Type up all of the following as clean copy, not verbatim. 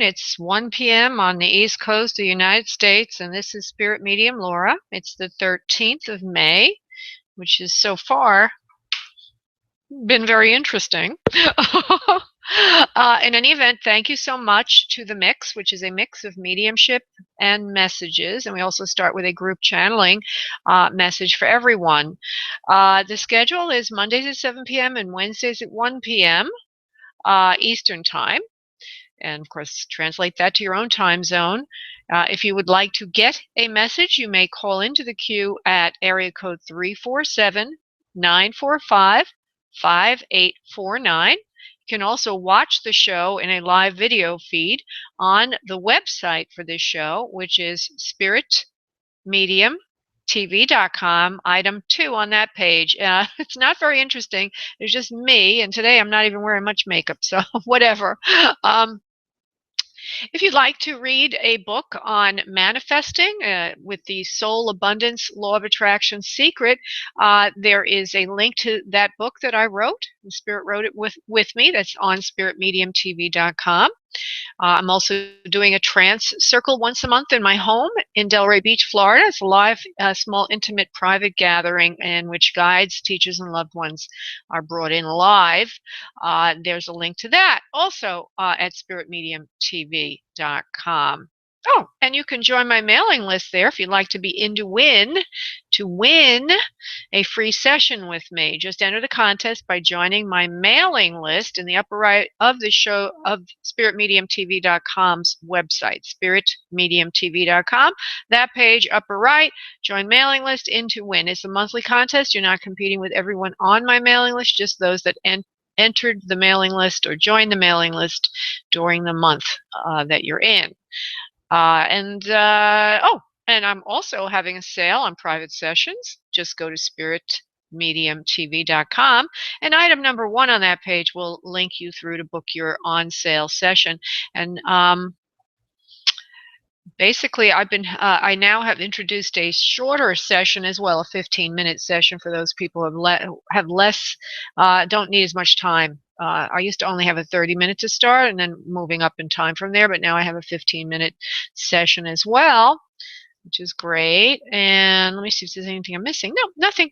It's 1 p.m. on the East Coast of the United States, and this is Spirit Medium Laura. It's the 13th of May, which is so far been very interesting. In any event, thank you so much to the mix, which is a mix of mediumship and messages. And we also start with a group channeling message for everyone. The schedule is Mondays at 7 p.m. and Wednesdays at 1 p.m. Eastern Time. And of course, translate that to your own time zone. If you would like to get a message, you may call into the queue at area code 347-945-5849. You can also watch the show in a live video feed on the website for this show, which is spiritmediumtv.com, item 2 on that page. It's not very interesting. It's just me, and today I'm not even wearing much makeup, so whatever. If you'd like to read a book on manifesting with the Soul Abundance Law of Attraction Secret, there is a link to that book that I wrote. The Spirit wrote it with me. That's on spiritmediumtv.com. I'm also doing a trance circle once a month in my home in Delray Beach, Florida. It's a live, small, intimate, private gathering in which guides, teachers, and loved ones are brought in live. There's a link to that also at spiritmediumtv.com. Oh, and you can join my mailing list there if you'd like to be in to win a free session with me. Just enter the contest by joining my mailing list in the upper right of the show of spiritmediumtv.com's website, spiritmediumtv.com. That page, upper right, join mailing list, in to win. It's a monthly contest. You're not competing with everyone on my mailing list, just those that entered the mailing list or joined the mailing list during the month that you're in. And I'm also having a sale on private sessions. Just go to spiritmediumtv.com, and item number 1 on that page will link you through to book your on sale session. And basically, I now have introduced a shorter session as well, a 15-minute session for those people who have less, don't need as much time. I used to only have a 30-minute to start and then moving up in time from there, but now I have a 15-minute session as well, which is great. And let me see if there's anything I'm missing. No, nothing.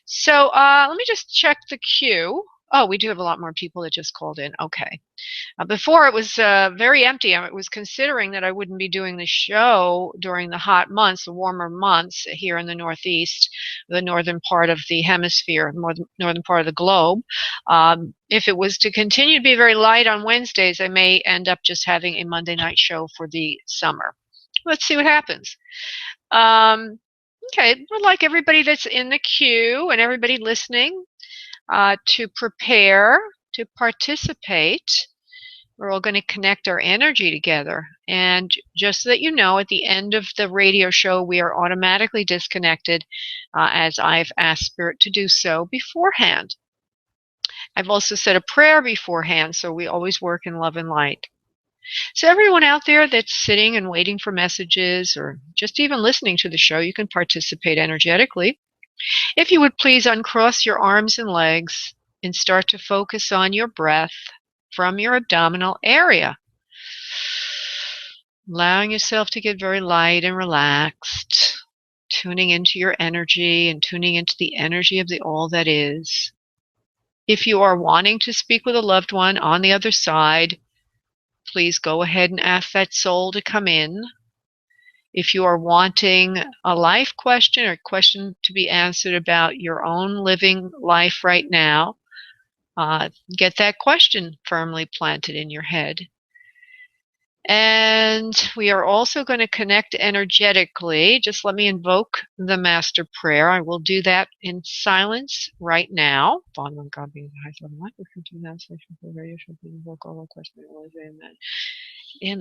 So let me just check the queue. Oh, we do have a lot more people that just called in. Okay. Before it was very empty. I was considering that I wouldn't be doing the show during the hot months, the warmer months here in the Northeast, the northern part of the hemisphere, northern part of the globe. If it was to continue to be very light on Wednesdays, I may end up just having a Monday night show for the summer. Let's see what happens. Okay, I'd like everybody that's in the queue and everybody listening to prepare to participate. We're all going to connect our energy together. And just so that you know, at the end of the radio show, we are automatically disconnected as I've asked Spirit to do so beforehand. I've also said a prayer beforehand, so we always work in love and light. So everyone out there that's sitting and waiting for messages or just even listening to the show, you can participate energetically. If you would please uncross your arms and legs and start to focus on your breath from your abdominal area. Allowing yourself to get very light and relaxed, tuning into your energy and tuning into the energy of the all that is. If you are wanting to speak with a loved one on the other side, please go ahead and ask that soul to come in. If you are wanting a life question or question to be answered about your own living life right now, get that question firmly planted in your head. And we are also going to connect energetically. Just let me invoke the Master Prayer. I will do that in silence right now. And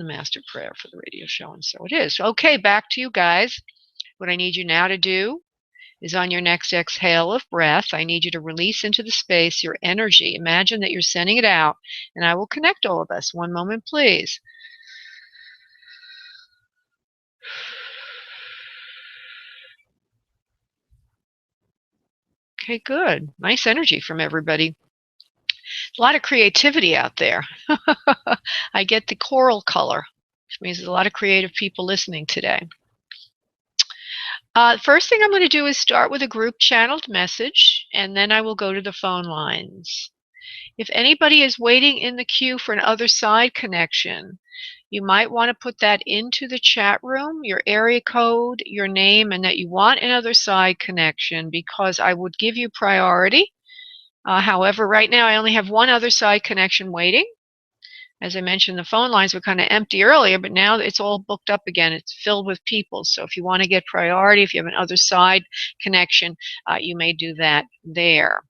the Master Prayer for the radio show, and so it is. Okay, back to you guys. What I need you now to do is on your next exhale of breath, I need you to release into the space your energy. Imagine that you're sending it out, and I will connect all of us. One moment, please. Okay, good. Nice energy from everybody. A lot of creativity out there. I get the coral color. which means there's a lot of creative people listening today. First thing I'm going to do is start with a group channeled message, and then I will go to the phone lines. If anybody is waiting in the queue for an other side connection, you might want to put that into the chat room, your area code, your name, and that you want an other side connection, because I would give you priority. However, right now I only have one other side connection waiting. As I mentioned, the phone lines were kind of empty earlier, but now it's all booked up again. It's filled with people. So if you want to get priority, if you have an other side connection, you may do that there.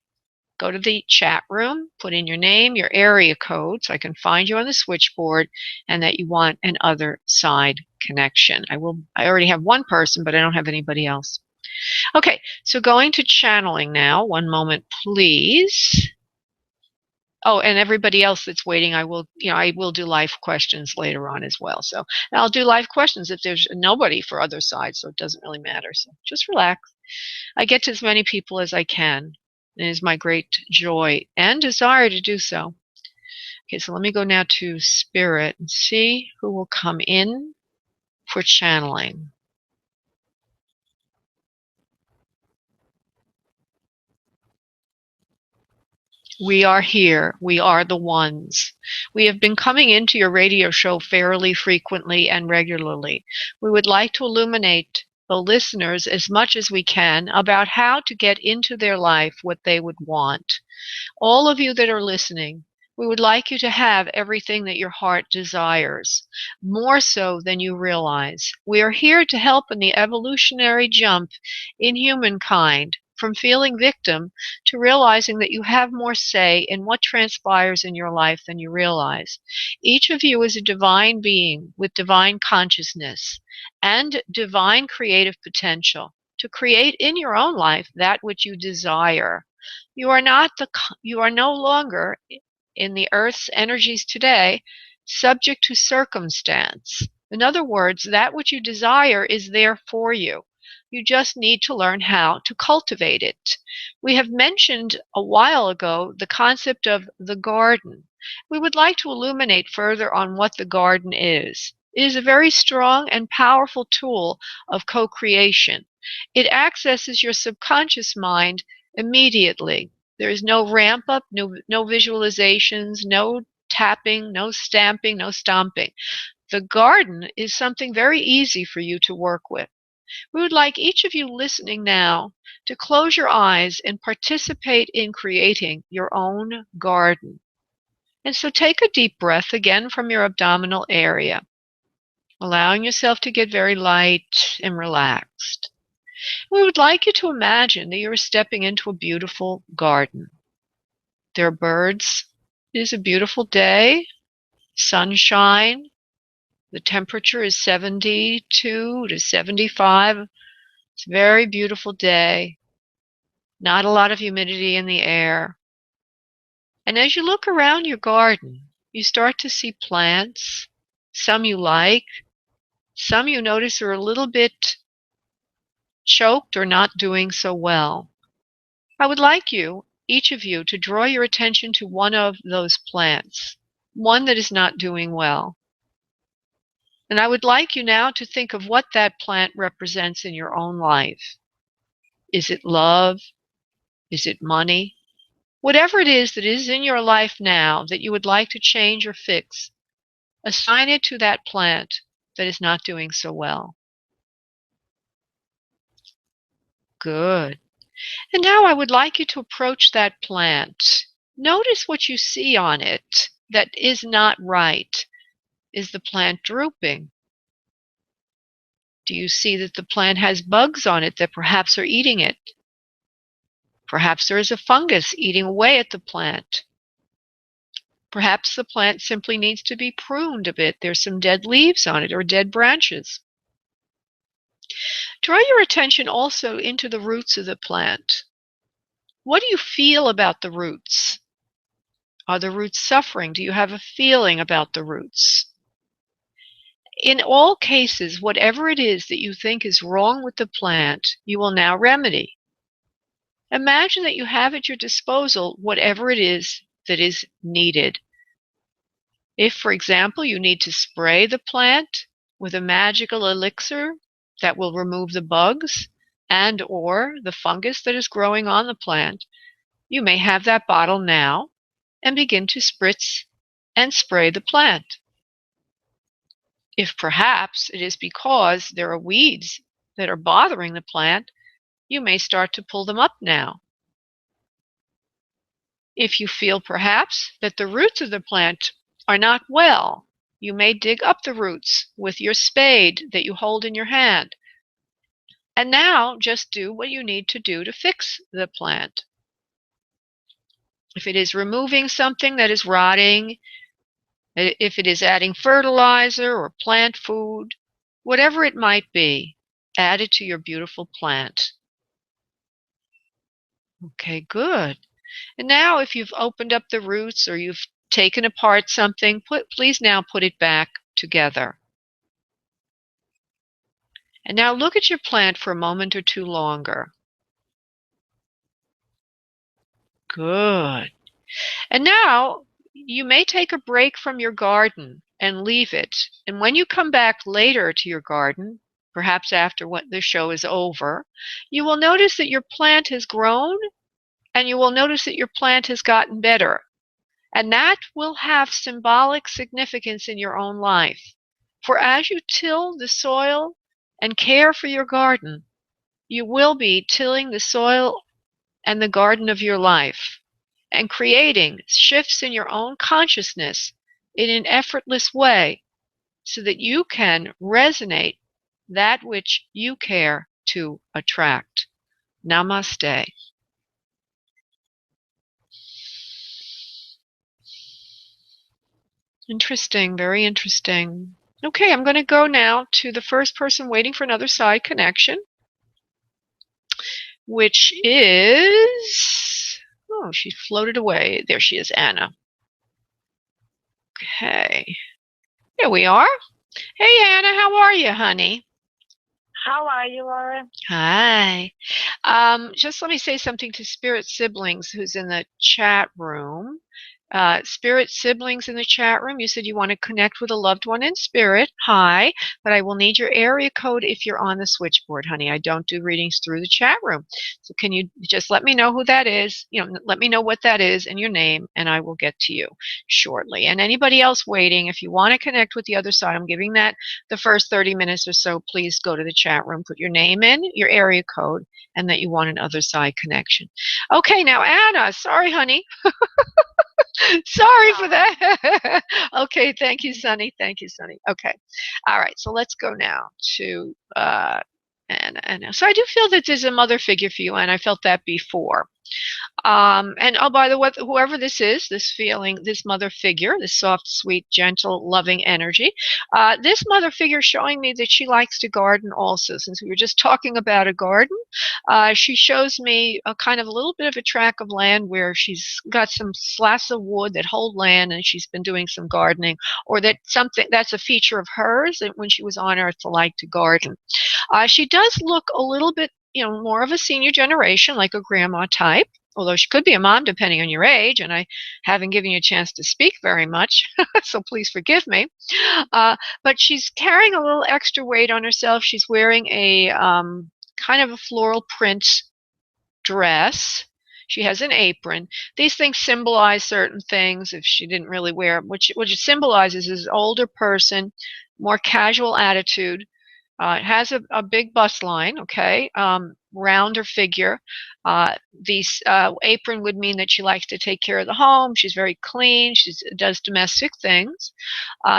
Go to the chat room, put in your name, your area code, so I can find you on the switchboard, and that you want an other side connection. I already have one person, but I don't have anybody else. Okay, so going to channeling now. One moment, please. Oh, and everybody else that's waiting, I will do live questions later on as well. So I'll do live questions if there's nobody for other side, so it doesn't really matter. So just relax. I get to as many people as I can. It is my great joy and desire to do so. Okay, so let me go now to Spirit and see who will come in for channeling. We are here. We are the ones. We have been coming into your radio show fairly frequently and regularly. We would like to illuminate the listeners as much as we can about how to get into their life what they would want. All of you that are listening, we would like you to have everything that your heart desires, more so than you realize. We are here to help in the evolutionary jump in humankind from feeling victim to realizing that you have more say in what transpires in your life than you realize. Each of you is a divine being with divine consciousness and divine creative potential to create in your own life that which you desire. You are no longer in the earth's energies today subject to circumstance. In other words, that which you desire is there for you. You just need to learn how to cultivate it. We have mentioned a while ago the concept of the garden. We would like to illuminate further on what the garden is. It is a very strong and powerful tool of co-creation. It accesses your subconscious mind immediately. There is no ramp up, no visualizations, no tapping, no stamping, no stomping. The garden is something very easy for you to work with. We would like each of you listening now to close your eyes and participate in creating your own garden. And so take a deep breath again from your abdominal area, allowing yourself to get very light and relaxed. We would like you to imagine that you're stepping into a beautiful garden. There are birds. It is a beautiful day, sunshine. The temperature is 72 to 75. It's a very beautiful day. Not a lot of humidity in the air. And as you look around your garden, you start to see plants. Some you like. Some you notice are a little bit choked or not doing so well. I would like you, each of you, to draw your attention to one of those plants, one that is not doing well. And I would like you now to think of what that plant represents in your own life. Is it love? Is it money? Whatever it is that is in your life now that you would like to change or fix, assign it to that plant that is not doing so well. Good. And now I would like you to approach that plant. Notice what you see on it that is not right. Is the plant drooping? Do you see that the plant has bugs on it that perhaps are eating it? Perhaps there is a fungus eating away at the plant. Perhaps the plant simply needs to be pruned a bit. There's some dead leaves on it or dead branches. Draw your attention also into the roots of the plant. What do you feel about the roots? Are the roots suffering? Do you have a feeling about the roots? In all cases, whatever it is that you think is wrong with the plant, you will now remedy. Imagine that you have at your disposal whatever it is that is needed. If, for example, you need to spray the plant with a magical elixir that will remove the bugs and or the fungus that is growing on the plant, you may have that bottle now and begin to spritz and spray the plant. If perhaps it is because there are weeds that are bothering the plant, you may start to pull them up now. If you feel perhaps that the roots of the plant are not well, you may dig up the roots with your spade that you hold in your hand. And now just do what you need to do to fix the plant. If it is removing something that is rotting, if it is adding fertilizer or plant food, whatever it might be, add it to your beautiful plant. Okay, good. And now if you've opened up the roots or you've taken apart something, please now put it back together. And now look at your plant for a moment or two longer. Good. And now you may take a break from your garden and leave it. And when you come back later to your garden, perhaps after the show is over, you will notice that your plant has grown and you will notice that your plant has gotten better. And that will have symbolic significance in your own life. For as you till the soil and care for your garden, you will be tilling the soil and the garden of your life and creating shifts in your own consciousness in an effortless way so that you can resonate that which you care to attract. Namaste. Interesting, very interesting. Okay, I'm going to go now to the first person waiting for another side connection, which is, oh, she floated away. There she is, Anna. Okay, here we are. Hey, Anna, how are you, honey? How are you, Laura? Hi. Just let me say something to Spirit Siblings who's in the chat room. Spirit Siblings in the chat room, you said you want to connect with a loved one in spirit. Hi, but I will need your area code if you're on the switchboard, honey. I don't do readings through the chat room. So can you just let me know who that is? Let me know what that is and your name, and I will get to you shortly. And anybody else waiting, if you want to connect with the other side, I'm giving that the first 30 minutes or so. Please go to the chat room, put your name in, your area code, and that you want an other side connection. Okay, now Anna, sorry, honey. Sorry for that. Okay, thank you, Sunny. Thank you, Sunny. Okay. All right, so let's go now to Anna. So I do feel that there's a mother figure for you, and I felt that before. And oh, by the way, whoever this is, this feeling, this mother figure, this soft, sweet, gentle, loving energy, this mother figure is showing me that she likes to garden also. Since we were just talking about a garden, she shows me a kind of a little bit of a tract of land where she's got some slats of wood that hold land, and she's been doing some gardening, or that something that's a feature of hers that when she was on Earth to like to garden. She does look a little bit, more of a senior generation, like a grandma type, although she could be a mom depending on your age, and I haven't given you a chance to speak very much, so please forgive me. But she's carrying a little extra weight on herself. She's wearing a kind of a floral print dress. She has an apron. These things symbolize certain things if she didn't really wear them. What it symbolizes is an older person, more casual attitude. It has a big bust line, okay, rounder figure. Apron would mean that she likes to take care of the home. She's very clean. She does domestic things.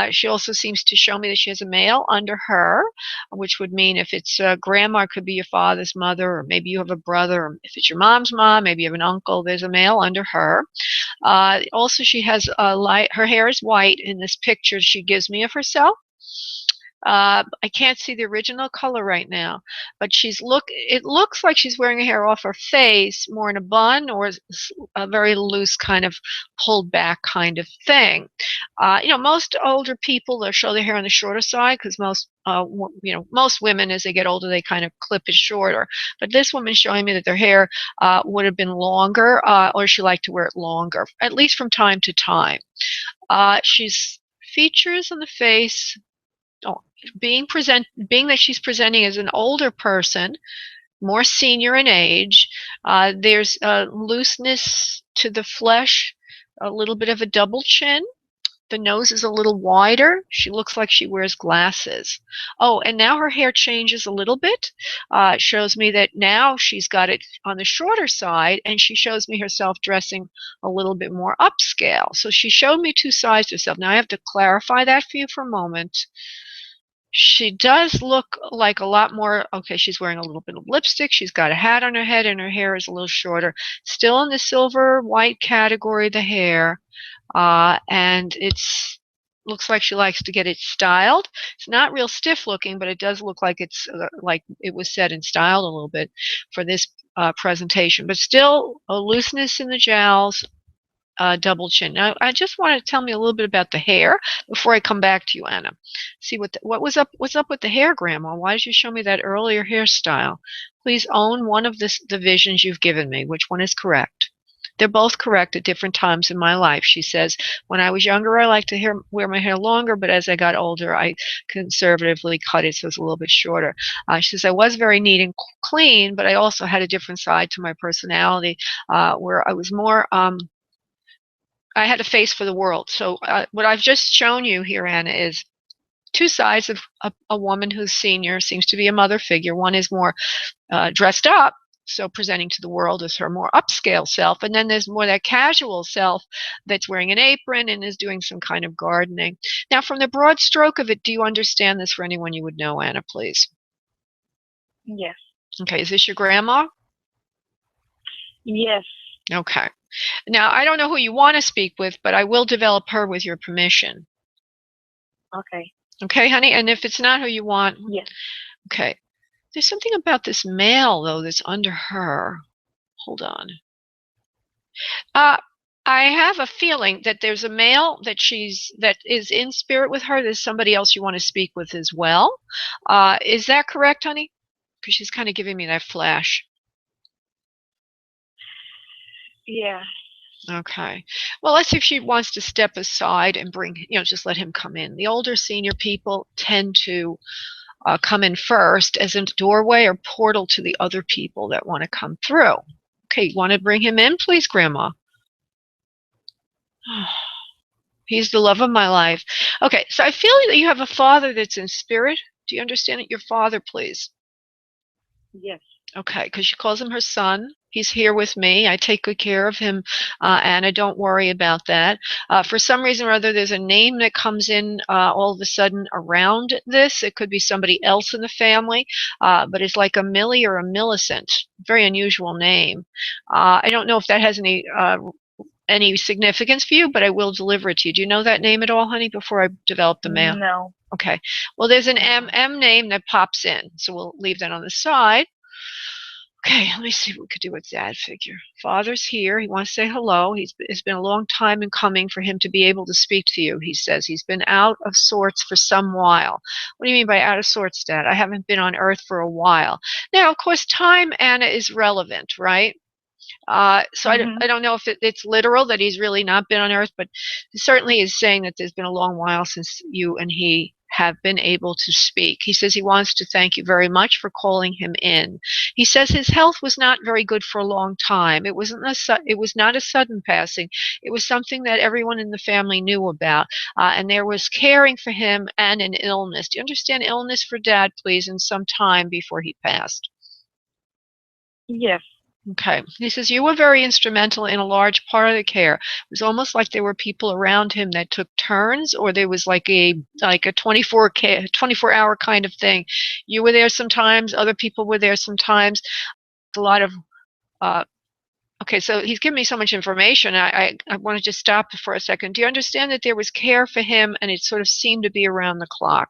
She also seems to show me that she has a male under her, which would mean if it's grandma, it could be your father's mother, or maybe you have a brother, or if it's your mom's mom, maybe you have an uncle, there's a male under her. Also, she has her hair is white in this picture she gives me of herself. I can't see the original color right now, but it looks like she's wearing her hair off her face, more in a bun or a very loose kind of pulled back kind of thing. Most older people, they'll show their hair on the shorter side because most women as they get older, they kind of clip it shorter. But this woman's showing me that their hair would have been longer, or she liked to wear it longer, at least from time to time. She's features on the face, being that she's presenting as an older person, more senior in age, there's a looseness to the flesh, a little bit of a double chin. The nose is a little wider. She looks like she wears glasses. Oh, and now her hair changes a little bit. It shows me that now she's got it on the shorter side, and she shows me herself dressing a little bit more upscale. So she showed me two sides of herself. Now I have to clarify that for you for a moment. She does look like a lot more, okay, she's wearing a little bit of lipstick, she's got a hat on her head, and her hair is a little shorter. Still in the silver white category, the hair. And it's looks like she likes to get it styled. It's not real stiff looking, but it does look like it's like it was set and styled a little bit for this presentation. But still a looseness in the jowls, double chin. Now, I just want to tell me a little bit about the hair before I come back to you, Anna. See what was up. What's up with the hair, Grandma? Why did you show me that earlier hairstyle? Please own one of the visions you've given me. Which one is correct? They're both correct at different times in my life. She says, when I was younger, I liked to wear my hair longer, but as I got older, I conservatively cut it so it's a little bit shorter. She says, I was very neat and clean, but I also had a different side to my personality where I was more, I had a face for the world. So what I've just shown you here, Anna, is two sides of a woman who's senior, seems to be a mother figure. One is more dressed up, so presenting to the world as her more upscale self. And then there's more that casual self that's wearing an apron and is doing some kind of gardening. Now, from the broad stroke of it, do you understand this for anyone you would know, Anna, please? Yes. Okay, is this your grandma? Yes. Okay. Now, I don't know who you want to speak with, but I will develop her with your permission. Okay. Okay, honey? And if it's not who you want, yes. Okay. There's something about this male, though, that's under her. Hold on. I have a feeling that there's a male that is in spirit with her. There's somebody else you want to speak with as well. Is that correct, honey? Because she's kind of giving me that flash. Yeah. Okay. Well, let's see if she wants to step aside and just let him come in. The older senior people tend to come in first as a doorway or portal to the other people that want to come through. Okay, you want to bring him in, please, Grandma? He's the love of my life. Okay, so I feel that you have a father that's in spirit. Do you understand it? Your father, please. Yes. Okay, because she calls him her son. He's here with me. I take good care of him, Anna. Don't worry about that. For some reason or other, there's a name that comes in all of a sudden around this. It could be somebody else in the family, but it's like a Millie or a Millicent. Very unusual name. I don't know if that has any significance for you, but I will deliver it to you. Do you know that name at all, honey, before I develop the mail? No. Okay. Well, there's an M name that pops in, so we'll leave that on the side. Okay, let me see what we could do with that figure. Father's here. He wants to say hello. It's been a long time in coming for him to be able to speak to you, he says. He's been out of sorts for some while. What do you mean by out of sorts, Dad? I haven't been on Earth for a while. Now, of course, time, Anna, is relevant, right? So I don't know if it's literal that he's really not been on Earth, but he certainly is saying that there's been a long while since you and he have been able to speak. He says he wants to thank you very much for calling him in. He says his health was not very good for a long time. It was not a sudden passing. It was something that everyone in the family knew about, and there was caring for him and an illness. Do you understand illness for Dad, please, in some time before he passed? Yes. Okay. He says you were very instrumental in a large part of the care. It was almost like there were people around him that took turns, or there was like a 24-hour kind of thing. You were there sometimes, other people were there sometimes. A lot of okay, so he's given me so much information. I want to just stop for a second. Do you understand that there was care for him and it sort of seemed to be around the clock?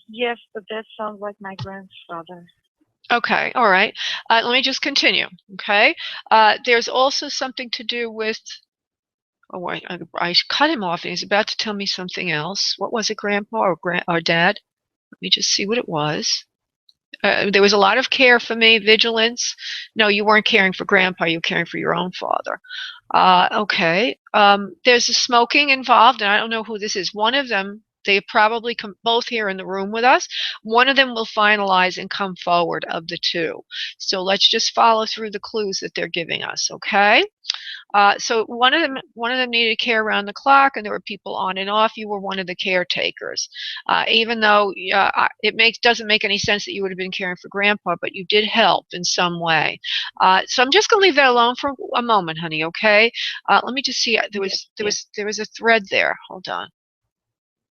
Yes, but that sounds like my grandfather. Okay, all right. Let me just continue, okay? There's also something to do with, oh, I cut him off and he's about to tell me something else. What was it, Grandpa or Dad? Let me just see what it was. There was a lot of care for me, vigilance. No, you weren't caring for Grandpa, you were caring for your own father. Okay. There's a smoking involved, and I don't know who this is. One of them, they probably come both here in the room with us. One of them will finalize and come forward of the two. So let's just follow through the clues that they're giving us, okay? So one of them needed care around the clock, and there were people on and off. You were one of the caretakers, even though doesn't make any sense that you would have been caring for Grandpa, but you did help in some way. So I'm just going to leave that alone for a moment, honey. Okay? Let me just see. There was a thread there. Hold on.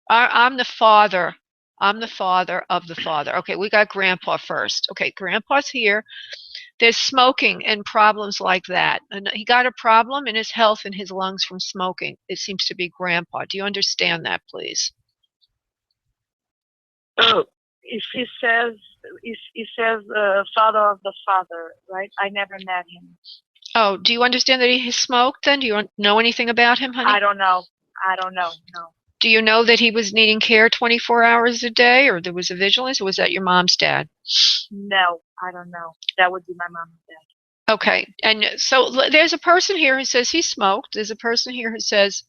I'm the father. I'm the father of the father. Okay, we got Grandpa first. Okay, Grandpa's here. There's smoking and problems like that. And he got a problem in his health and his lungs from smoking. It seems to be Grandpa. Do you understand that, please? If he says father of the father, right? I never met him. Oh, do you understand that he has smoked then? Do you know anything about him, honey? I don't know. No. Do you know that he was needing care 24 hours a day, or there was a vigilance, or was that your mom's dad? No, I don't know. That would be my mom and dad. Okay, and so there's a person here who says he smoked. There's a person here who says,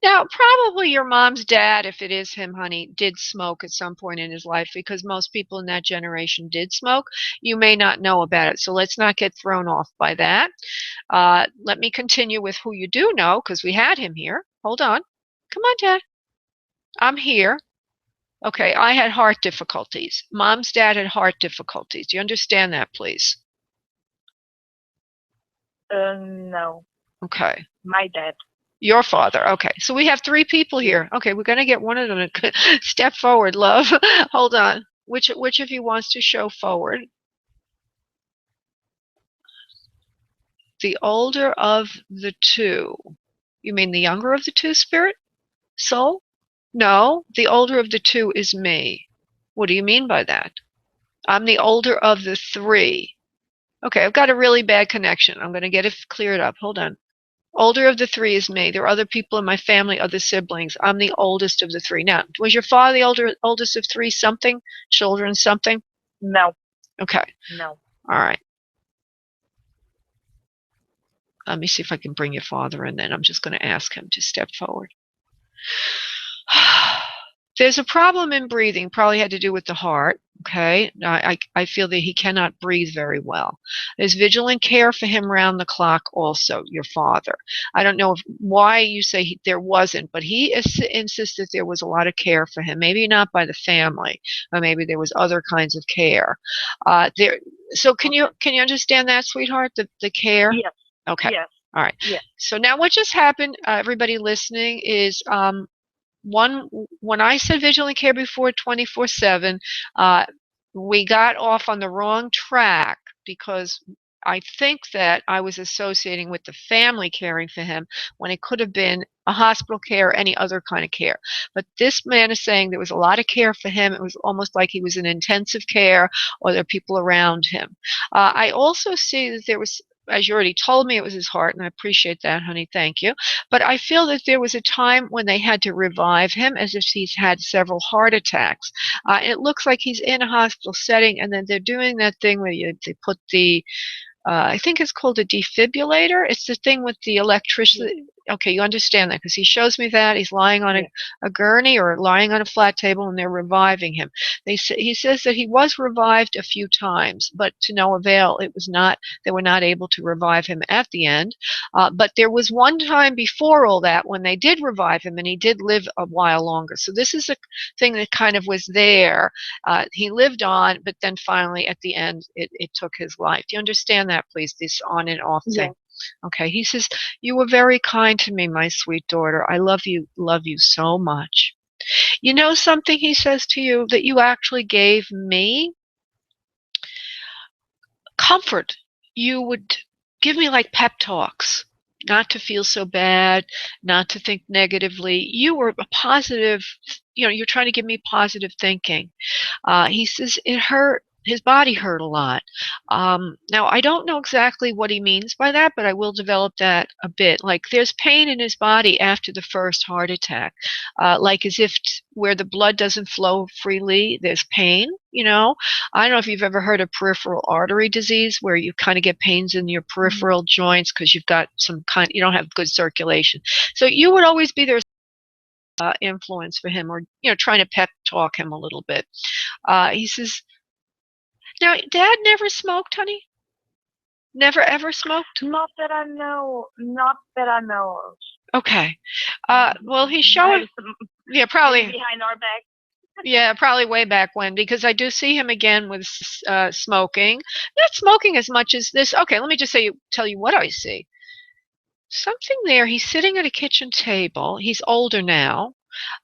now, probably your mom's dad, if it is him, honey, did smoke at some point in his life because most people in that generation did smoke. You may not know about it, so let's not get thrown off by that. Let me continue with who you do know because we had him here. Hold on. Come on, Dad. I'm here. Okay, I had heart difficulties. Mom's dad had heart difficulties. Do you understand that, please? No. Okay. My dad. Your father. Okay. So we have three people here. Okay, we're going to get one of them to step forward, love. Hold on. Which of you wants to show forward? The older of the two. You mean the younger of the two, spirit? Soul? No, the older of the two is me. What do you mean by that? I'm the older of the three. Okay, I've got a really bad connection. I'm going to get it cleared up. Hold on. Older of the three is me. There are other people in my family, other siblings. I'm the oldest of the three. Now, was your father the oldest of three something? Children something? No. Okay. No. All right. Let me see if I can bring your father in then. I'm just going to ask him to step forward. There's a problem in breathing, probably had to do with the heart, okay? I feel that he cannot breathe very well. There's vigilant care for him around the clock also, your father. I don't know why you say there wasn't, but he insists that there was a lot of care for him. Maybe not by the family, or maybe there was other kinds of care. So can you understand that, sweetheart, the care? Yes. Okay. Yes. All right. Yes. So now what just happened, everybody listening, is when I said vigilant care before 24/7, we got off on the wrong track because I think that I was associating with the family caring for him when it could have been a hospital care or any other kind of care. But this man is saying there was a lot of care for him. It was almost like he was in intensive care or there are people around him. I also see that there was, as you already told me, it was his heart, and I appreciate that, honey. Thank you. But I feel that there was a time when they had to revive him as if he's had several heart attacks. It looks like he's in a hospital setting, and then they're doing that thing where they put the I think it's called a defibrillator. It's the thing with the electricity. Okay, you understand that because he shows me that he's lying on a gurney or lying on a flat table, and they're reviving him. He says that he was revived a few times, but to no avail. It was not. They were not able to revive him at the end. But there was one time before all that when they did revive him, and he did live a while longer. So this is a thing that kind of was there. He lived on, but then finally at the end, it took his life. Do you understand that, please? This on and off thing. Okay, he says, you were very kind to me, my sweet daughter. I love you so much. You know something, he says to you, that you actually gave me? Comfort. You would give me like pep talks, not to feel so bad, not to think negatively. You were a positive, you're trying to give me positive thinking. He says, it hurt his body hurt a lot. Now, I don't know exactly what he means by that, but I will develop that a bit. Like, there's pain in his body after the first heart attack, like as if where the blood doesn't flow freely, there's pain, you know? I don't know if you've ever heard of peripheral artery disease, where you kind of get pains in your peripheral joints because you've got you don't have good circulation. So you would always be their influence for him, or, you know, trying to pep talk him a little bit. He says, now, Dad never smoked, honey? Never ever smoked? Not that I know. Not that I know of. Okay. Well, he's showing. Yeah, probably behind our back. Yeah, probably way back when, because I do see him again with smoking. Not smoking as much as this. Okay, let me just tell you what I see. Something there. He's sitting at a kitchen table. He's older now.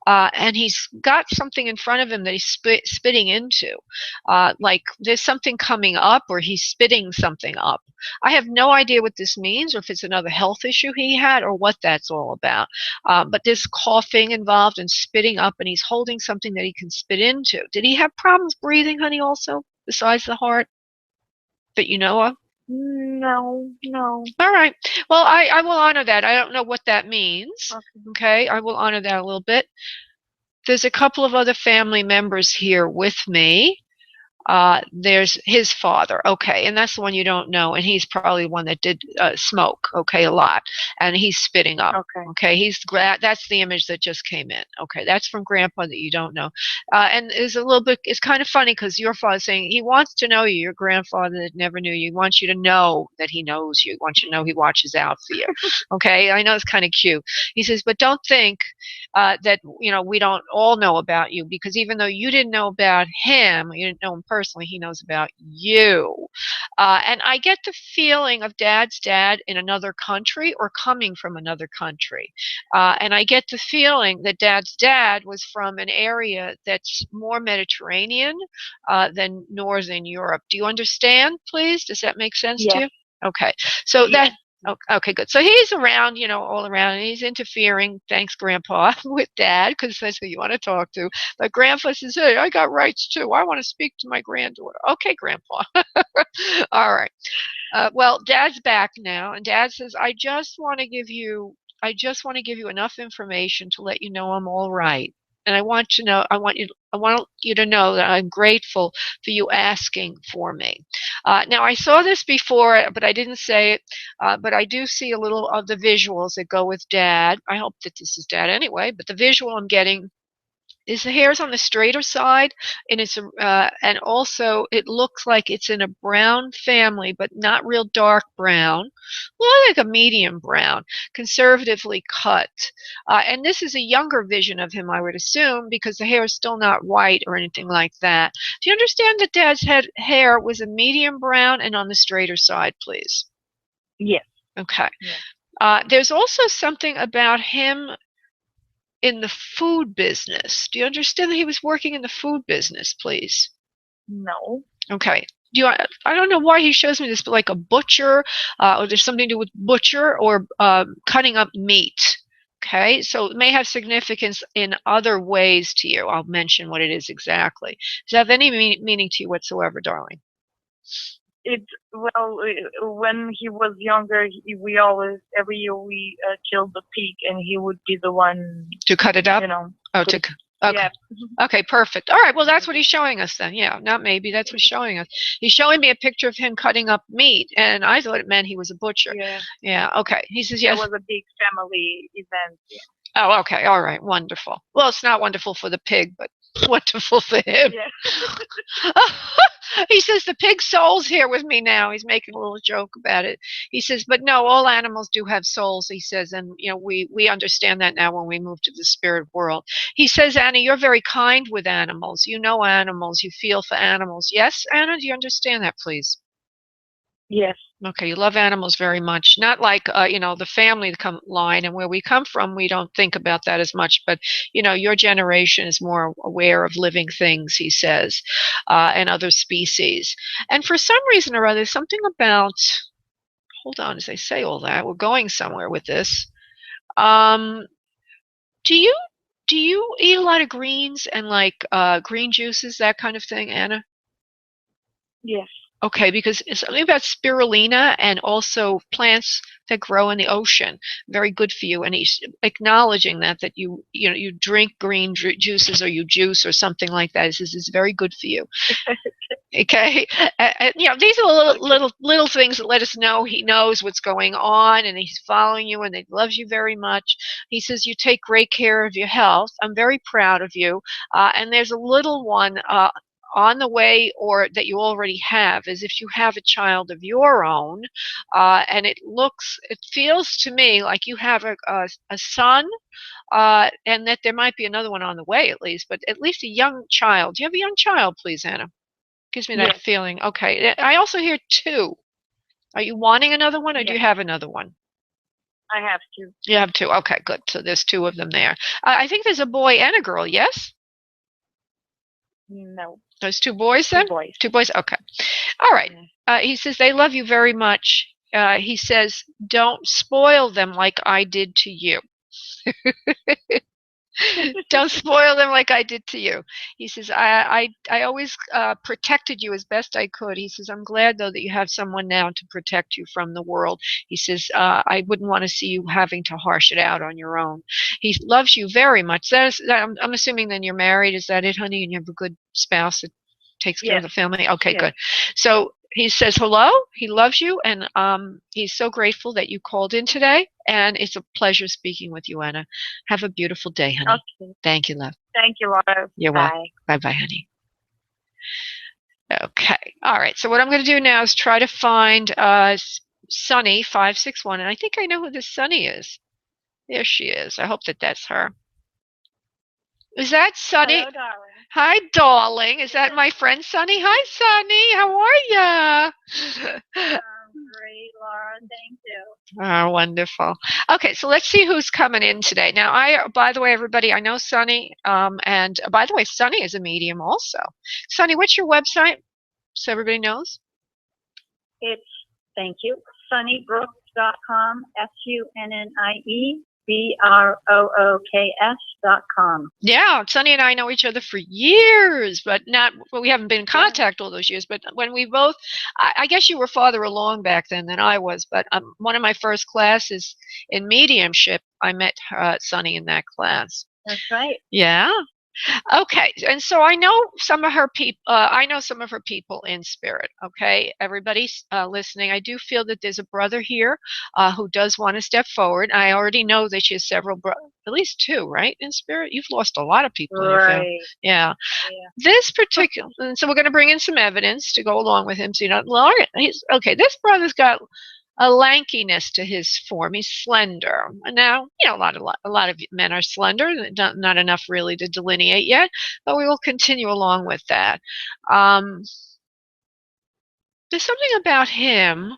And he's got something in front of him that he's spitting into. Like there's something coming up, or he's spitting something up. I have no idea what this means, or if it's another health issue he had, or what that's all about. But there's coughing involved and spitting up, and he's holding something that he can spit into. Did he have problems breathing, honey, also, besides the heart, that you know of? No. All right. Well, I will honor that. I don't know what that means. Okay. I will honor that a little bit. There's a couple of other family members here with me. There's his father, okay, and that's the one you don't know, and he's probably one that did smoke, okay, a lot, and he's spitting up, okay, that's the image that just came in, okay, that's from Grandpa that you don't know, and it's kind of funny because your father's saying he wants to know you, your grandfather that never knew you, he wants you to know that he knows you, he wants you to know he watches out for you, okay, I know it's kind of cute. He says, but don't think that, you know, we don't all know about you, because even though you didn't know about him, you didn't know him personally, he knows about you. And I get the feeling of Dad's dad in another country, or coming from another country. And I get the feeling that Dad's dad was from an area that's more Mediterranean than Northern Europe. Do you understand, please? Does that make sense to you? Okay. So okay, good. So he's around, you know, all around, and he's interfering, thanks, Grandpa, with Dad, because that's who you want to talk to. But Grandpa says, hey, I got rights too. I want to speak to my granddaughter. Okay, Grandpa. All right. Well, Dad's back now, and Dad says, I just want to give you enough information to let you know I'm all right. And I want you to know that I'm grateful for you asking for me. Now, I saw this before, but I didn't say it. But I do see a little of the visuals that go with Dad. I hope that this is Dad anyway. But the visual I'm getting is the hair's on the straighter side, and and also it looks like it's in a brown family, but not real dark brown, more like a medium brown, conservatively cut. And this is a younger vision of him, I would assume, because the hair is still not white or anything like that. Do you understand that Dad's hair was a medium brown and on the straighter side, please? Yes. Okay. Yeah. There's also something about him in the food business. Do you understand that he was working in the food business, please? No. Okay. I don't know why he shows me this, but like a butcher, or there's something to do with butcher, or cutting up meat. Okay, so it may have significance in other ways to you. I'll mention what it is exactly. Does it have any meaning to you whatsoever, darling? When he was younger, we always, every year we killed the pig, and he would be the one to cut it up. You know. Okay. Yeah. Okay, perfect. All right, well, that's what he's showing us then. Yeah, not maybe. That's what he's showing us. He's showing me a picture of him cutting up meat, and I thought it meant he was a butcher. Yeah. Okay. He says yes. It was a big family event. Yeah. Oh, okay. All right. Wonderful. Well, it's not wonderful for the pig, but wonderful for him. Yeah. He says the pig's soul's here with me now. He's making a little joke about it. He says, but no, all animals do have souls, he says, and you know, we understand that now when we move to the spirit world. He says, Anna, you're very kind with animals. You know animals. You feel for animals. Yes, Anna, do you understand that, please? Yes. Okay, you love animals very much. Not like, you know, the family line, and where we come from, we don't think about that as much. But, you know, your generation is more aware of living things, he says, and other species. And for some reason or other, something about, hold on, as I say all that, we're going somewhere with this. Do you eat a lot of greens and like green juices, that kind of thing, Anna? Yes. Okay, because it's something about spirulina and also plants that grow in the ocean, very good for you. And he's acknowledging that you drink green juices or you juice or something like that. He says it's very good for you. Okay, these are little things that let us know he knows what's going on and he's following you and he loves you very much. He says you take great care of your health. I'm very proud of you. And there's a little one on the way, or that you already have, as if you have a child of your own, and it feels to me like you have a son, and that there might be another one on the way at least, but at least a young child. Do you have a young child, please, Anna? Gives me that feeling. Okay. I also hear 2. Are you wanting another one, or do you have another one? I have 2. You have 2. Okay, good. So there's 2 of them there. I think there's a boy and a girl, yes? No. There's 2 boys then? 2 boys. 2 boys? Okay. All right. He says they love you very much. He says, don't spoil them like I did to you. Don't spoil them like I did to you. He says, I always protected you as best I could. He says, I'm glad, though, that you have someone now to protect you from the world. He says, I wouldn't want to see you having to harsh it out on your own. He loves you very much. I'm assuming then you're married. Is that it, honey? And you have a good spouse that takes care of the family? Okay, good. So he says hello. He loves you, and he's so grateful that you called in today. And it's a pleasure speaking with you, Anna. Have a beautiful day, honey. Okay. Thank you, love. Thank you, Laura. You're welcome. Bye-bye, honey. Okay. All right. So what I'm going to do now is try to find Sunny 561, and I think I know who this Sunny is. There she is. I hope that that's her. Is that Sunny? Hello, darling. Hi, darling. Is that my friend Sunny? Hi, Sunny. How are ya? Great, Laura. Thank you. Oh, wonderful. Okay, so let's see who's coming in today. Now, by the way, everybody, I know Sunny, and by the way, Sunny is a medium also. Sunny, what's your website, so everybody knows? It's, thank you, sunnybrooks.com, SUNNIEBROOKS.com. Yeah, Sunny and I know each other for years, but we haven't been in contact all those years. But when we both, I guess you were farther along back then than I was, but one of my first classes in mediumship, I met Sunny in that class. That's right. Yeah. Okay, and so I know some of her people. I know some of her people in spirit. Okay, everybody's listening. I do feel that there's a brother here who does want to step forward. I already know that she has several, at least 2, right, in spirit. You've lost a lot of people. Right. Yeah. This particular. So we're going to bring in some evidence to go along with him. So okay. This brother's got a lankiness to his form. He's slender. Now, a lot of men are slender, not enough really to delineate yet, but we will continue along with that. There's something about him